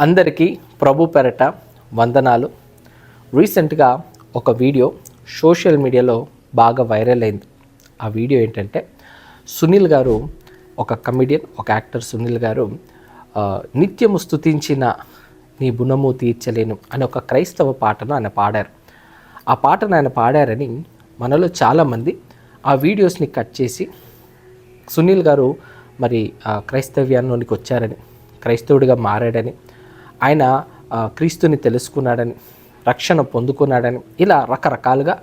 అందరికీ ప్రభు పెరట వందనాలు. రీసెంట్గా ఒక వీడియో సోషల్ మీడియాలో బాగా వైరల్ అయింది. ఆ వీడియో ఏంటంటే సునీల్ గారు, ఒక కమెడియన్, ఒక యాక్టర్ సునీల్ గారు నిత్యము స్తుతించిన నీ గుణము తీర్చలేను అనే ఒక క్రైస్తవ పాటను ఆయన పాడారు. ఆ పాటను ఆయన పాడారని మనలో చాలామంది ఆ వీడియోస్ని కట్ చేసి సునీల్ గారు మరి క్రైస్తవ్యానికి వచ్చారని, క్రైస్తవుడిగా మారాడని, ఆయన క్రీస్తుని తెలుసుకున్నాడని, రక్షణ పొందుకున్నాడని ఇలా రకరకాలుగా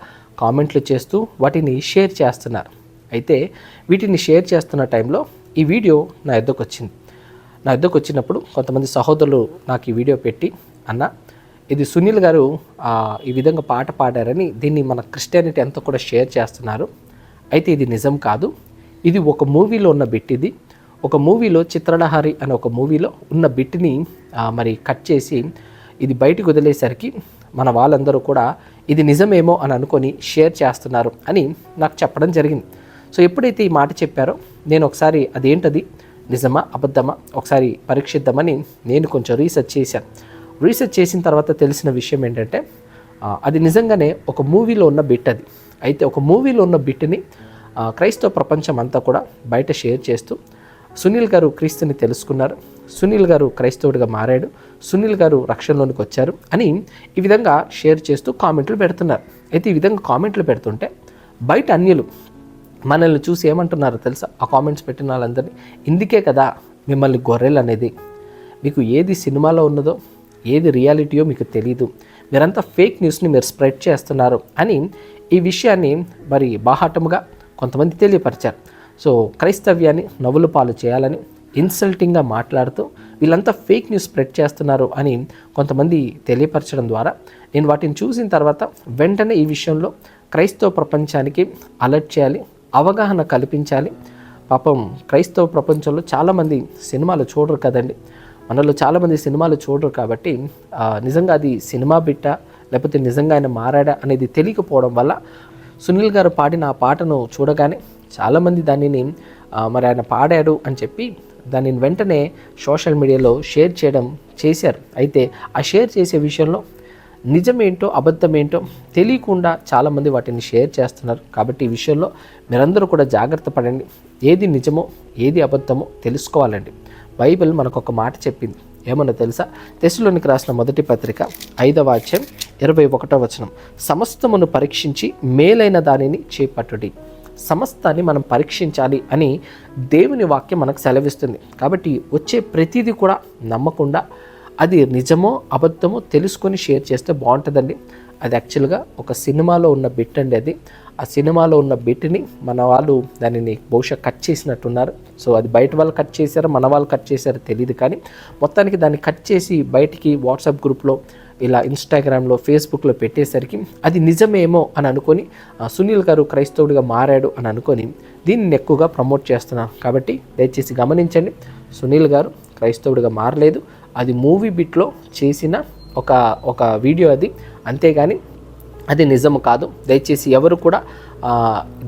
కామెంట్లు చేస్తూ వాటిని షేర్ చేస్తున్నారు. అయితే వీటిని షేర్ చేస్తున్న టైంలో ఈ వీడియో నా ఎద్దకు వచ్చింది. నా ఎద్దకు వచ్చినప్పుడు కొంతమంది సహోదరులు నాకు ఈ వీడియో పెట్టి, అన్న ఇది సునీల్ గారు ఈ విధంగా పాట పాడారని దీన్ని మన క్రిస్టియానిటీ అంతా కూడా షేర్ చేస్తున్నారు. అయితే ఇది నిజం కాదు, ఇది ఒక మూవీలో ఉన్న బిట్. ఇది ఒక మూవీలో చిత్రలహరి అనే ఒక మూవీలో ఉన్న బిట్ని మరి కట్ చేసి ఇది బయటకు వదిలేసరికి మన వాళ్ళందరూ కూడా ఇది నిజమేమో అని అనుకొని షేర్ చేస్తున్నారు అని నాకు చెప్పడం జరిగింది. సో ఎప్పుడైతే ఈ మాట చెప్పారో నేను ఒకసారి అదేంటది నిజమా అబద్ధమా ఒకసారి పరీక్షిద్దామని నేను కొంచెం రీసెర్చ్ చేశాను. రీసెర్చ్ చేసిన తర్వాత తెలిసిన విషయం ఏంటంటే అది నిజంగానే ఒక మూవీలో ఉన్న బిట్ అది. అయితే ఒక మూవీలో ఉన్న బిట్ని క్రైస్తవ ప్రపంచం అంతా కూడా బయట షేర్ చేస్తూ సునీల్ గారు క్రీస్తుని తెలుసుకున్నారు, సునీల్ గారు క్రైస్తవుడిగా మారాడు, సునీల్ గారు రక్షణలోనికి వచ్చారు అని ఈ విధంగా షేర్ చేస్తూ కామెంట్లు పెడుతున్నారు. అయితే ఈ విధంగా కామెంట్లు పెడుతుంటే బయట అన్యులు మనల్ని చూసి ఏమంటున్నారో తెలుసా? ఆ కామెంట్స్ పెట్టిన వాళ్ళందరినీ, ఇందుకే కదా మిమ్మల్ని గొర్రెలు అనేది, మీకు ఏది సినిమాలో ఉన్నదో ఏది రియాలిటీయో మీకు తెలీదు, మీరంతా ఫేక్ న్యూస్ని మీరు స్ప్రెడ్ చేస్తున్నారు అని ఈ విషయాన్ని మరి బాహాటముగా కొంతమంది తెలియపరిచారు. సో క్రైస్తవ్యాన్ని నవ్వుల పాలు చేయాలని ఇన్సల్టింగ్గా మాట్లాడుతూ వీళ్ళంతా ఫేక్ న్యూస్ స్ప్రెడ్ చేస్తున్నారు అని కొంతమంది తెలియపరచడం ద్వారా నేను వాటిని చూసిన తర్వాత వెంటనే ఈ విషయంలో క్రైస్తవ ప్రపంచానికి అలర్ట్ చేయాలి, అవగాహన కల్పించాలి. పాపం క్రైస్తవ ప్రపంచంలో చాలామంది సినిమాలు చూడరు కదండి, మనలో చాలామంది సినిమాలు చూడరు. కాబట్టి నిజంగా అది సినిమా బిట్ట లేకపోతే నిజంగా ఆయన మారాడా అనేది తెలియకపోవడం వల్ల సునీల్ గారు పాడిన ఆ పాటను చూడగానే చాలామంది దానిని మరి ఆయన పాడాడు అని చెప్పి దానిని వెంటనే సోషల్ మీడియాలో షేర్ చేయడం చేశారు. అయితే ఆ షేర్ చేసే విషయంలో నిజమేంటో అబద్ధమేంటో తెలియకుండా చాలామంది వాటిని షేర్ చేస్తున్నారు. కాబట్టి ఈ విషయంలో మీరందరూ కూడా జాగ్రత్త పడండి. ఏది నిజమో ఏది అబద్ధమో తెలుసుకోవాలండి. బైబిల్ మనకు ఒక మాట చెప్పింది, ఏమన్నా తెలుసా? తెస్సలోనికి రాసిన మొదటి పత్రిక 5వ అధ్యాయం 21వ వచనం, సమస్తమును పరీక్షించి మేలైన దానిని చేపట్టుడి. సమస్తాన్ని మనం పరీక్షించాలి అని దేవుని వాక్యం మనకు సెలవిస్తుంది. కాబట్టి వచ్చే ప్రతిదీ కూడా నమ్మకుండా అది నిజమో అబద్ధమో తెలుసుకొని షేర్ చేస్తే బాగుంటుందండి. అది యాక్చువల్గా ఒక సినిమాలో ఉన్న బిట్ అండి. అది ఆ సినిమాలో ఉన్న బిట్ని మన వాళ్ళు దానిని బహుశా కట్ చేసినట్టున్నారు. సో అది బయట వాళ్ళు కట్ చేశారో మన వాళ్ళు కట్ చేశారో తెలియదు, కానీ మొత్తానికి దాన్ని కట్ చేసి బయటికి వాట్సాప్ గ్రూప్లో ఇలా ఇన్స్టాగ్రామ్లో ఫేస్బుక్లో పెట్టేసరికి అది నిజమేమో అని అనుకొని సునీల్ గారు క్రైస్తవుడిగా మారాడు అని అనుకొని దీన్ని ఎక్కువగా ప్రమోట్ చేస్తున్నాను. కాబట్టి దయచేసి గమనించండి, సునీల్ గారు క్రైస్తవుడిగా మారలేదు, అది మూవీ బిట్లో చేసిన ఒక వీడియో అది, అంతేగాని అది నిజము కాదు. దయచేసి ఎవరు కూడా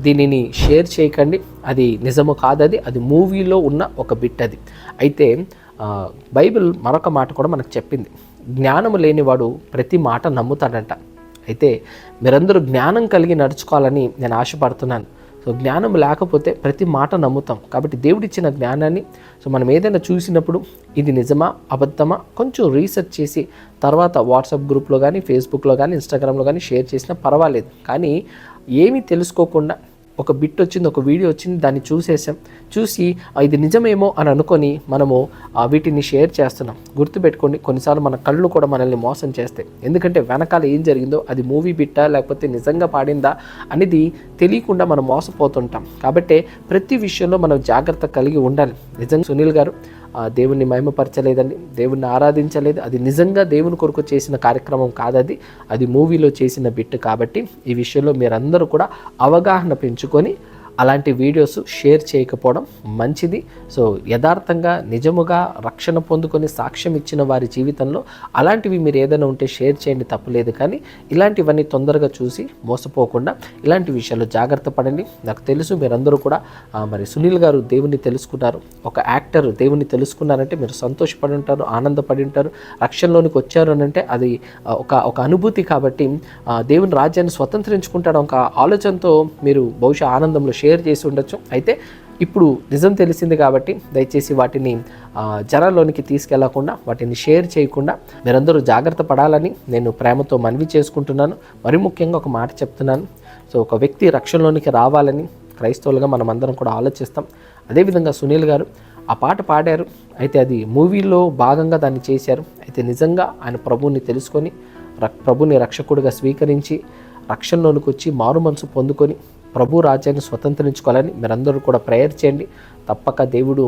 దీనిని షేర్ చేయకండి, అది నిజము కాదు, అది మూవీలో ఉన్న ఒక బిట్ అది. అయితే బైబిల్ మరొక మాట కూడా మనకు చెప్పింది, జ్ఞానము లేనివాడు ప్రతి మాట నమ్ముతాడంట. అయితే మీరందరూ జ్ఞానం కలిగి నడుచుకోవాలని నేను ఆశపడుతున్నాను. సో జ్ఞానం లేకపోతే ప్రతి మాట నమ్ముతాం. కాబట్టి దేవుడిచ్చిన జ్ఞానాన్ని మనం ఏదైనా చూసినప్పుడు ఇది నిజమా అబద్ధమా కొంచెం రీసెర్చ్ చేసి తర్వాత వాట్సాప్ గ్రూప్లో కానీ ఫేస్బుక్లో కానీ ఇన్స్టాగ్రామ్లో కానీ షేర్ చేసినా పర్వాలేదు. కానీ ఏమీ తెలుసుకోకుండా ఒక బిట్ వచ్చింది, ఒక వీడియో వచ్చింది, దాన్ని చూసి ఇది నిజమేమో అని అనుకొని మనము వీటిని షేర్ చేస్తున్నాం. గుర్తుపెట్టుకోండి, కొన్నిసార్లు మన కళ్ళు కూడా మనల్ని మోసం చేస్తాయి. ఎందుకంటే వెనకాల ఏం జరిగిందో అది మూవీ బిట్టా లేకపోతే నిజంగా పాడిందా అనేది తెలియకుండా మనం మోసపోతుంటాం. కాబట్టి ప్రతి విషయంలో మనం జాగ్రత్త కలిగి ఉండాలి. నిజంగా సునీల్ గారు దేవుణ్ణి మహిమపరచలేదండి, దేవుణ్ణి ఆరాధించలేదు, అది నిజంగా దేవుని కొరకు చేసిన కార్యక్రమం కాదది, అది మూవీలో చేసిన బిట్. కాబట్టి ఈ విషయంలో మీరందరూ కూడా అవగాహన పెంచుకొని అలాంటి వీడియోస్ షేర్ చేయకపోవడం మంచిది. సో యథార్థంగా నిజముగా రక్షణ పొందుకొని సాక్ష్యం ఇచ్చిన వారి జీవితంలో అలాంటివి మీరు ఏదైనా ఉంటే షేర్ చేయండి, తప్పలేదు. కానీ ఇలాంటివన్నీ తొందరగా చూసి మోసపోకుండా ఇలాంటి విషయాల్లో జాగ్రత్త పడండి. నాకు తెలుసు మీరందరూ కూడా మరి సునీల్ గారు దేవుని తెలుసుకున్నారు, ఒక యాక్టర్ దేవుని తెలుసుకున్నారంటే మీరు సంతోషపడి ఉంటారు, ఆనందపడి ఉంటారు. రక్షణలోనికి వచ్చారు అని అంటే అది ఒక అనుభూతి. కాబట్టి దేవుని రాజ్యాన్ని స్వతంత్రించుకుంటాడు ఒక ఆలోచనతో మీరు బహుశా ఆనందంలో షేర్ చేసి ఉండొచ్చు. అయితే ఇప్పుడు నిజం తెలిసింది కాబట్టి దయచేసి వాటిని జనాల్లోనికి తీసుకెళ్లకుండా, వాటిని షేర్ చేయకుండా మీరందరూ జాగ్రత్త పడాలని నేను ప్రేమతో మనవి చేసుకుంటున్నాను. మరి ముఖ్యంగా ఒక మాట చెప్తున్నాను. సో ఒక వ్యక్తి రక్షణలోనికి రావాలని క్రైస్తవులుగా మనం అందరం కూడా ఆలోచిస్తాం. అదేవిధంగా సునీల్ గారు ఆ పాట పాడారు, అయితే అది మూవీలో భాగంగా దాన్ని చేశారు. అయితే నిజంగా ఆయన ప్రభువుని తెలుసుకొని ప్రభుని రక్షకుడిగా స్వీకరించి రక్షణలోనికి వచ్చి మారు మనసు పొందుకొని ప్రభు రాజ్యాన్ని స్వతంత్రించుకోవాలని మీరందరూ కూడా ప్రేయర్ చేయండి. తప్పక దేవుడు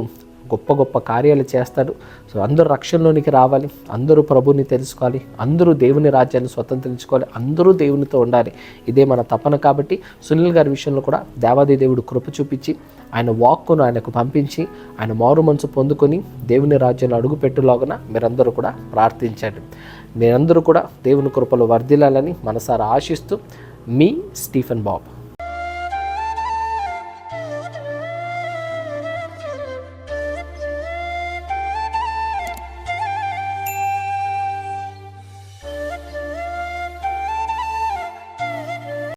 గొప్ప గొప్ప కార్యాలు చేస్తాడు. సో అందరూ రక్షణలోనికి రావాలి, అందరూ ప్రభుని తెలుసుకోవాలి, అందరూ దేవుని రాజ్యాన్ని స్వతంత్రించుకోవాలి, అందరూ దేవునితో ఉండాలి. ఇదే మన తపన. కాబట్టి సునీల్ గారి విషయంలో కూడా దేవాది దేవుడు కృప చూపించి ఆయన వాక్కును ఆయనకు పంపించి ఆయన మారు మనసు పొందుకొని దేవుని రాజ్యంలో అడుగుపెట్టులాగున మీరందరూ కూడా ప్రార్థించండి. మీరందరూ కూడా దేవుని కృపలో వర్ధిల్లాలని మనసారా ఆశిస్తూ మీ స్టీఫెన్ బాబు.